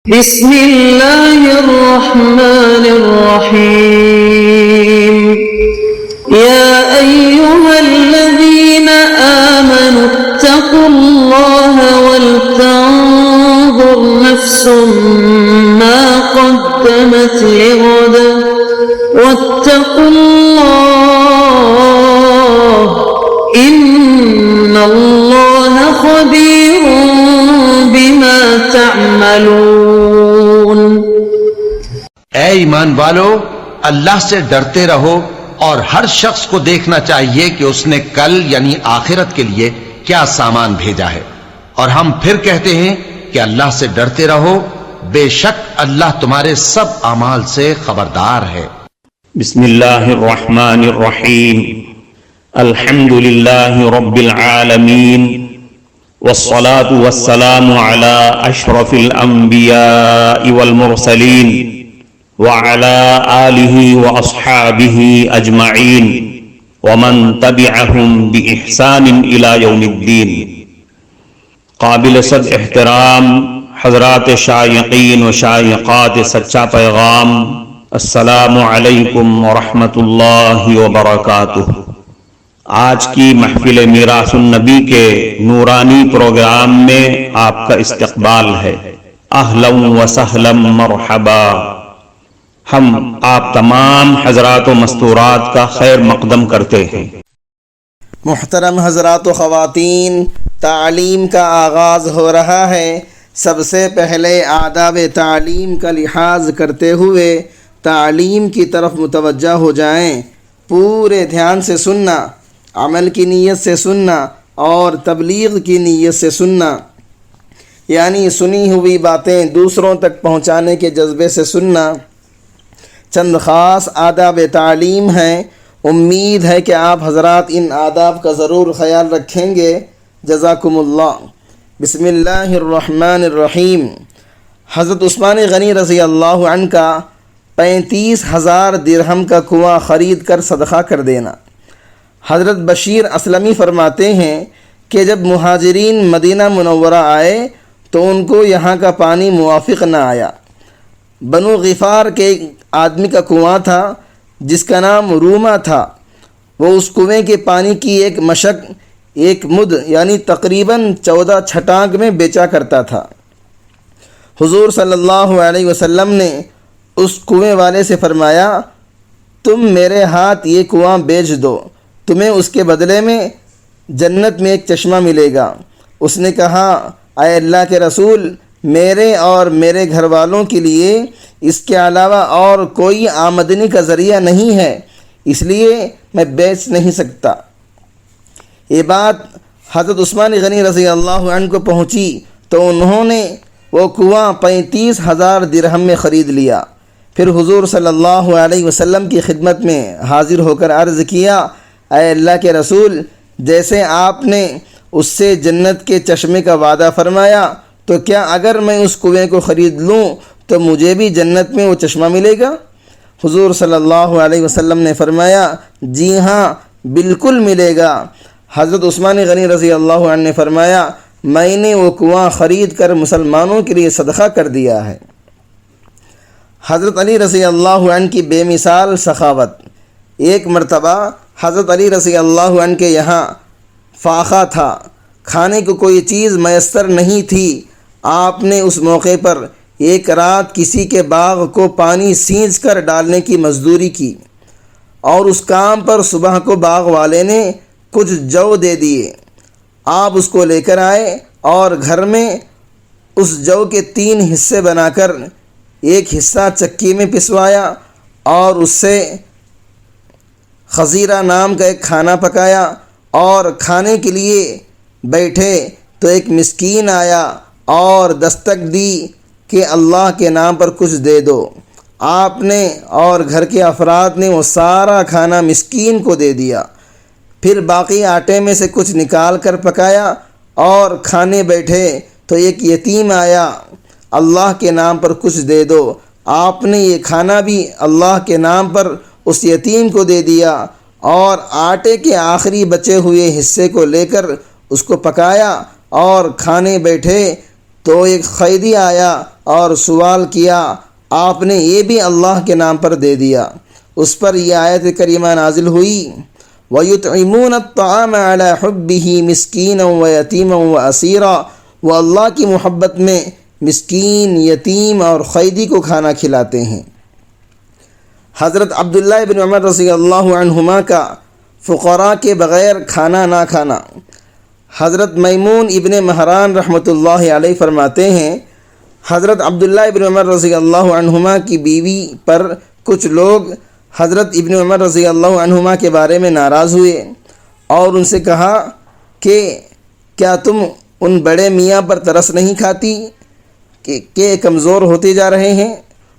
بسم اللہ الرحمن الرحیم یا ایہا الذین آمنوا اتقوا اللہ ولتنظر نفس ما قدمت لغد واتقوا اللہ ان اللہ خبیر بما تعملون۔ اے ایمان والو، اللہ سے ڈرتے رہو اور ہر شخص کو دیکھنا چاہیے کہ اس نے کل یعنی آخرت کے لیے کیا سامان بھیجا ہے، اور ہم پھر کہتے ہیں کہ اللہ سے ڈرتے رہو، بے شک اللہ تمہارے سب اعمال سے خبردار ہے۔ بسم اللہ الرحمن الرحیم، الحمد للہ رب العالمین، والصلاة والسلام على اشرف الانبیاء والمرسلین وعلى آلہ واصحابہ اجمعین ومن تبعہم بإحسان الى یوم الدین۔ قابل صد احترام حضرات شائقین و شائقات سچا پیغام، السلام علیکم ورحمۃ اللہ وبرکاتہ۔ آج کی محفل میراث النبی کے نورانی پروگرام میں آپ کا استقبال ہے۔ اہلا و سہلا مرحبا۔ ہم آپ تمام حضرات و مستورات کا خیر مقدم کرتے ہیں۔ محترم حضرات و خواتین، تعلیم کا آغاز ہو رہا ہے۔ سب سے پہلے آداب تعلیم کا لحاظ کرتے ہوئے تعلیم کی طرف متوجہ ہو جائیں۔ پورے دھیان سے سننا، عمل کی نیت سے سننا اور تبلیغ کی نیت سے سننا، یعنی سنی ہوئی باتیں دوسروں تک پہنچانے کے جذبے سے سننا۔ چند خاص آداب تعلیم ہیں، امید ہے کہ آپ حضرات ان آداب کا ضرور خیال رکھیں گے۔ جزاکم اللہ۔ بسم اللہ الرحمن الرحیم۔ حضرت عثمان غنی رضی اللہ عنہ کا 35,000 درہم کا کنواں خرید کر صدقہ کر دینا۔ حضرت بشیر اسلمی فرماتے ہیں کہ جب مہاجرین مدینہ منورہ آئے تو ان کو یہاں کا پانی موافق نہ آیا۔ بنو غفار کے ایک آدمی کا کنواں تھا جس کا نام روما تھا۔ وہ اس کنویں کے پانی کی ایک مشق ایک مد یعنی تقریباً 14 چھٹانک میں بیچا کرتا تھا۔ حضور صلی اللہ علیہ وسلم نے اس کنویں والے سے فرمایا، تم میرے ہاتھ یہ کنواں بیچ دو، تمہیں اس کے بدلے میں جنت میں ایک چشمہ ملے گا۔ اس نے کہا، اے اللہ کے رسول، میرے اور میرے گھر والوں کے لیے اس کے علاوہ اور کوئی آمدنی کا ذریعہ نہیں ہے، اس لیے میں بیچ نہیں سکتا۔ یہ بات حضرت عثمان غنی رضی اللہ عنہ کو پہنچی تو انہوں نے وہ کنواں 35,000 درہم میں خرید لیا۔ پھر حضور صلی اللہ علیہ وسلم کی خدمت میں حاضر ہو کر عرض کیا، اے اللہ کے رسول، جیسے آپ نے اس سے جنت کے چشمے کا وعدہ فرمایا تو کیا اگر میں اس کنویں کو خرید لوں تو مجھے بھی جنت میں وہ چشمہ ملے گا؟ حضور صلی اللہ علیہ وسلم نے فرمایا، جی ہاں بالکل ملے گا۔ حضرت عثمان غنی رضی اللہ عنہ نے فرمایا، میں نے وہ کنواں خرید کر مسلمانوں کے لیے صدقہ کر دیا ہے۔ حضرت علی رضی اللہ عنہ کی بے مثال سخاوت۔ ایک مرتبہ حضرت علی رضی اللہ عنہ کے یہاں فاقہ تھا، کھانے کو کوئی چیز میسر نہیں تھی۔ آپ نے اس موقع پر ایک رات کسی کے باغ کو پانی سینچ کر ڈالنے کی مزدوری کی، اور اس کام پر صبح کو باغ والے نے کچھ جو دے دیے۔ آپ اس کو لے کر آئے اور گھر میں اس جو کے 3 حصے بنا کر ایک حصہ چکی میں پسوایا اور اس سے خزیرہ نام کا ایک کھانا پکایا، اور کھانے کے لیے بیٹھے تو ایک مسکین آیا اور دستک دی کہ اللہ کے نام پر کچھ دے دو۔ آپ نے اور گھر کے افراد نے وہ سارا کھانا مسکین کو دے دیا۔ پھر باقی آٹے میں سے کچھ نکال کر پکایا اور کھانے بیٹھے تو ایک یتیم آیا، اللہ کے نام پر کچھ دے دو۔ آپ نے یہ کھانا بھی اللہ کے نام پر اس یتیم کو دے دیا، اور آٹے کے آخری بچے ہوئے حصے کو لے کر اس کو پکایا اور کھانے بیٹھے تو ایک قیدی آیا اور سوال کیا آپ نے یہ بھی اللہ کے نام پر دے دیا۔ اس پر یہ آیت کریمہ نازل ہوئی وَيُطْعِمُونَ الطَّعَامَ عَلَى حُبِّهِ مِسْكِينًا وَيَتِيمًا وَأَسِيرًا، وہ اللہ کی محبت میں مسکین، یتیم اور قیدی کو کھانا کھلاتے ہیں۔ حضرت عبداللہ ابن عمر رضی اللہ عنہما کا فقراء کے بغیر کھانا نہ کھانا۔ حضرت میمون ابن مہران رحمۃ اللہ علیہ فرماتے ہیں حضرت عبداللہ ابن عمر رضی اللہ عنہما کی بیوی پر کچھ لوگ حضرت ابن عمر رضی اللہ عنہما کے بارے میں ناراض ہوئے اور ان سے کہا کہ کیا تم ان بڑے میاں پر ترس نہیں کھاتی کہ کمزور ہوتے جا رہے ہیں،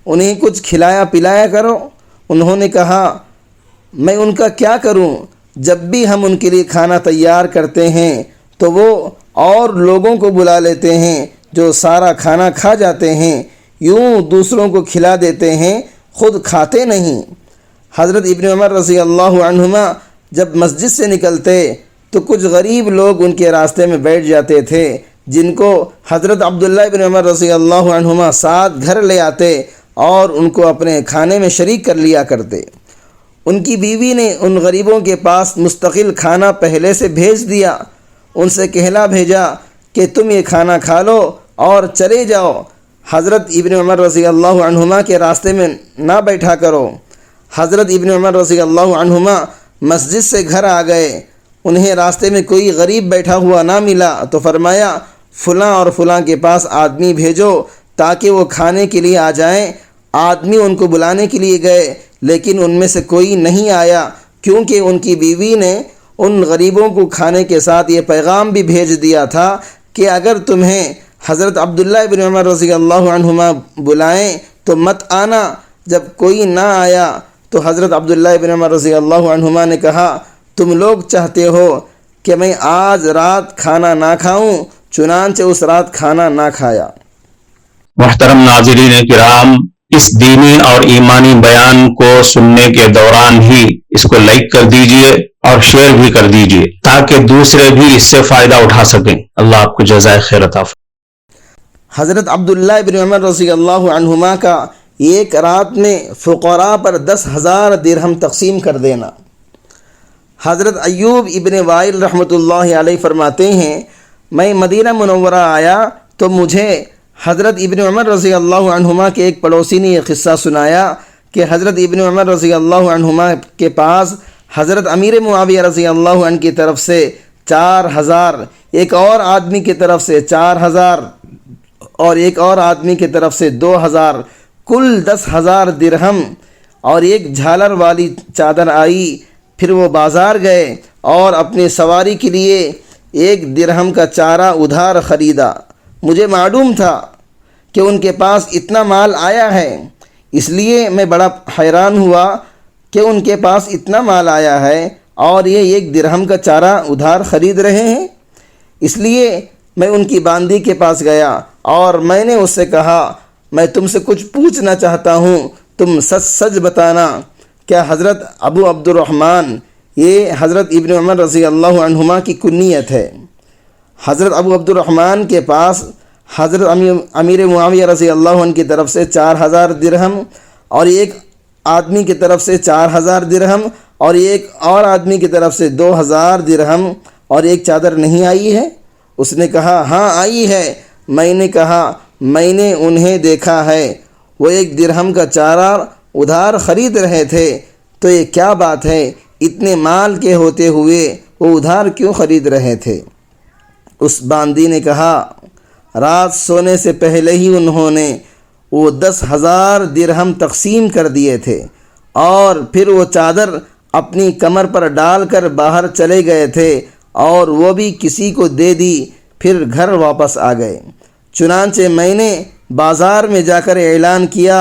انہیں کچھ کھلایا پلایا کرو۔ انہوں نے کہا میں ان کا کیا کروں، جب بھی ہم ان کے لیے کھانا تیار کرتے ہیں تو وہ اور لوگوں کو بلا لیتے ہیں جو سارا کھانا کھا جاتے ہیں، یوں دوسروں کو کھلا دیتے ہیں، خود کھاتے نہیں۔ حضرت ابن عمر رضی اللہ عنہما جب مسجد سے نکلتے تو کچھ غریب لوگ ان کے راستے میں بیٹھ جاتے تھے، جن کو حضرت عبداللہ ابن عمر رضی اللہ عنہما ساتھ گھر لے آتے اور ان کو اپنے کھانے میں شریک کر لیا کرتے۔ ان کی بیوی نے ان غریبوں کے پاس مستقل کھانا پہلے سے بھیج دیا، ان سے کہلا بھیجا کہ تم یہ کھانا کھا لو اور چلے جاؤ، حضرت ابن عمر رضی اللہ عنہما کے راستے میں نہ بیٹھا کرو۔ حضرت ابن عمر رضی اللہ عنہما مسجد سے گھر آ گئے، انہیں راستے میں کوئی غریب بیٹھا ہوا نہ ملا تو فرمایا فلاں اور فلاں کے پاس آدمی بھیجو تاکہ وہ کھانے کے لیے آ جائیں۔ آدمی ان کو بلانے کے لیے گئے لیکن ان میں سے کوئی نہیں آیا، کیونکہ ان کی بیوی نے ان غریبوں کو کھانے کے ساتھ یہ پیغام بھی بھیج دیا تھا کہ اگر تمہیں حضرت عبداللہ ابن عمر رضی اللہ عنہما بلائیں تو مت آنا۔ جب کوئی نہ آیا تو حضرت عبداللہ ابن عمر رضی اللہ عنہما نے کہا تم لوگ چاہتے ہو کہ میں آج رات کھانا نہ کھاؤں، چنانچہ اس رات کھانا نہ کھایا۔ محترم ناظرین کرام، اس دینی اور ایمانی بیان کو سننے کے دوران ہی اس کو لائک کر دیجئے اور شیئر بھی کر دیجئے تاکہ دوسرے بھی اس سے فائدہ اٹھا سکیں۔ اللہ آپ کو جزائے خیر عطا فرمائے۔ حضرت عبداللہ ابن عمر رضی اللہ عنہما کا ایک رات میں فقراء پر 10,000 درہم تقسیم کر دینا۔ حضرت ایوب ابن وائل رحمۃ اللہ علیہ فرماتے ہیں میں مدینہ منورہ آیا تو مجھے حضرت ابن عمر رضی اللہ عنہما کے ایک پڑوسی نے یہ قصہ سنایا کہ حضرت ابن عمر رضی اللہ عنہما کے پاس حضرت امیر معاویہ رضی اللہ عنہ کی طرف سے 4,000، ایک اور آدمی کی طرف سے 4,000 اور ایک اور آدمی کی طرف سے 2,000، کل 10,000 درہم اور ایک جھالر والی چادر آئی۔ پھر وہ بازار گئے اور اپنی سواری کے لیے 1 درہم کا چارہ ادھار خریدا۔ مجھے معلوم تھا کہ ان کے پاس اتنا مال آیا ہے، اس لیے میں بڑا حیران ہوا کہ ان کے پاس اتنا مال آیا ہے اور یہ 1 درہم کا چارہ ادھار خرید رہے ہیں۔ اس لیے میں ان کی باندی کے پاس گیا اور میں نے اس سے کہا میں تم سے کچھ پوچھنا چاہتا ہوں، تم سچ سچ بتانا، کیا حضرت ابو عبد الرحمن، یہ حضرت ابن عمر رضی اللہ عنہما کی کنیت ہے، حضرت ابو عبد الرحمن کے پاس حضرت امیر معاویہ رضی اللہ عنہ کی طرف سے 4,000 درہم اور ایک آدمی کی طرف سے 4,000 درہم اور ایک اور آدمی کی طرف سے 2,000 درہم اور ایک چادر نہیں آئی ہے؟ اس نے کہا ہاں آئی ہے۔ میں نے کہا میں نے انہیں دیکھا ہے، وہ 1 درہم کا چارہ ادھار خرید رہے تھے، تو یہ کیا بات ہے، اتنے مال کے ہوتے ہوئے وہ ادھار کیوں خرید رہے تھے؟ اس باندی نے کہا رات سونے سے پہلے ہی انہوں نے وہ 10,000 درہم تقسیم کر دیے تھے اور پھر وہ چادر اپنی کمر پر ڈال کر باہر چلے گئے تھے اور وہ بھی کسی کو دے دی، پھر گھر واپس آ گئے۔ چنانچہ میں نے بازار میں جا کر اعلان کیا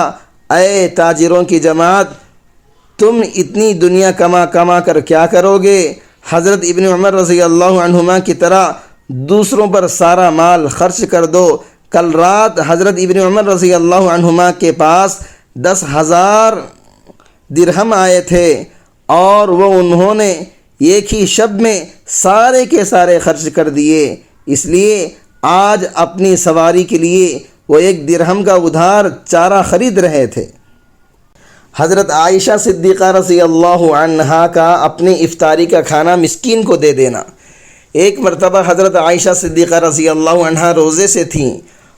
اے تاجروں کی جماعت، تم اتنی دنیا کما کر کیا کرو گے؟ حضرت ابن عمر رضی اللہ عنہما کی طرح دوسروں پر سارا مال خرچ کر دو۔ کل رات حضرت ابن عمر رضی اللہ عنہما کے پاس 10,000 درہم آئے تھے اور وہ انہوں نے ایک ہی شب میں سارے کے سارے خرچ کر دیے، اس لیے آج اپنی سواری کے لیے وہ 1 درہم کا ادھار چارہ خرید رہے تھے۔ حضرت عائشہ صدیقہ رضی اللہ عنہا کا اپنی افطاری کا کھانا مسکین کو دے دینا۔ ایک مرتبہ حضرت عائشہ صدیقہ رضی اللہ عنہا روزے سے تھیں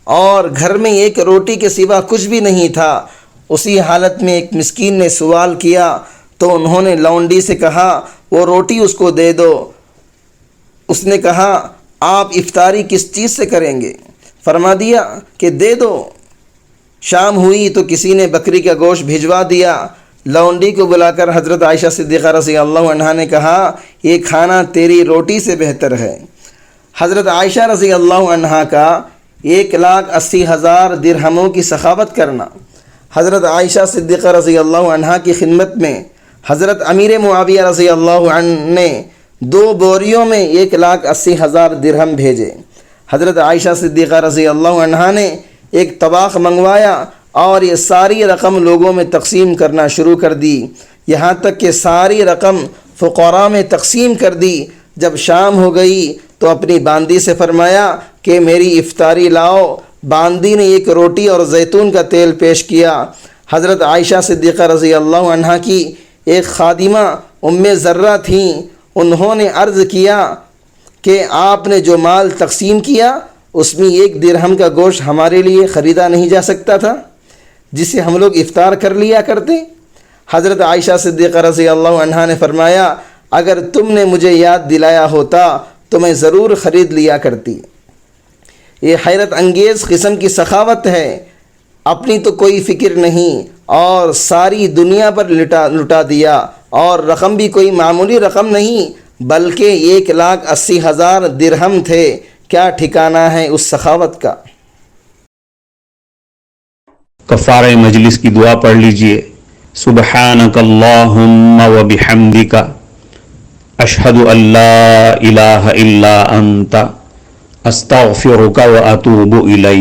اور گھر میں 1 روٹی کے سوا کچھ بھی نہیں تھا۔ اسی حالت میں ایک مسکین نے سوال کیا تو انہوں نے لونڈی سے کہا وہ روٹی اس کو دے دو۔ اس نے کہا آپ افطاری کس چیز سے کریں گے؟ فرما دیا کہ دے دو۔ شام ہوئی تو کسی نے بکری کا گوشت بھجوا دیا۔ لونڈی کو بلا کر حضرت عائشہ صدیقہ رضی اللہ عنہا نے کہا یہ کھانا تیری روٹی سے بہتر ہے۔ حضرت عائشہ رضی اللہ عنہا کا 1,80,000 درہموں کی سخاوت کرنا۔ حضرت عائشہ صدیقہ رضی اللہ عنہا کی خدمت میں حضرت امیر معاویہ رضی اللہ عنہ نے 2 بوریوں میں 1,80,000 درہم بھیجے۔ حضرت عائشہ صدیقہ رضی اللہ عنہا نے ایک طباخ منگوایا اور یہ ساری رقم لوگوں میں تقسیم کرنا شروع کر دی، یہاں تک کہ ساری رقم فقراء میں تقسیم کر دی۔ جب شام ہو گئی تو اپنی باندی سے فرمایا کہ میری افطاری لاؤ۔ باندی نے 1 روٹی اور زیتون کا تیل پیش کیا۔ حضرت عائشہ صدیقہ رضی اللہ عنہا کی ایک خادمہ زرہ تھیں، انہوں نے عرض کیا کہ آپ نے جو مال تقسیم کیا اس میں 1 درہم کا گوشت ہمارے لیے خریدا نہیں جا سکتا تھا جسے ہم لوگ افطار کر لیا کرتے؟ حضرت عائشہ صدیقہ رضی اللہ عنہا نے فرمایا اگر تم نے مجھے یاد دلایا ہوتا تو میں ضرور خرید لیا کرتی۔ یہ حیرت انگیز قسم کی سخاوت ہے، اپنی تو کوئی فکر نہیں اور ساری دنیا پر لٹا دیا، اور رقم بھی کوئی معمولی رقم نہیں بلکہ 1,80,000 درہم تھے۔ کیا ٹھکانہ ہے اس سخاوت کا۔ کفارہ مجلس کی دعا پڑھ لیجئے۔ سبحانک اللہم و بحمدک اشہد ان لا الہ الا انت استغفرک و اتوب الیک۔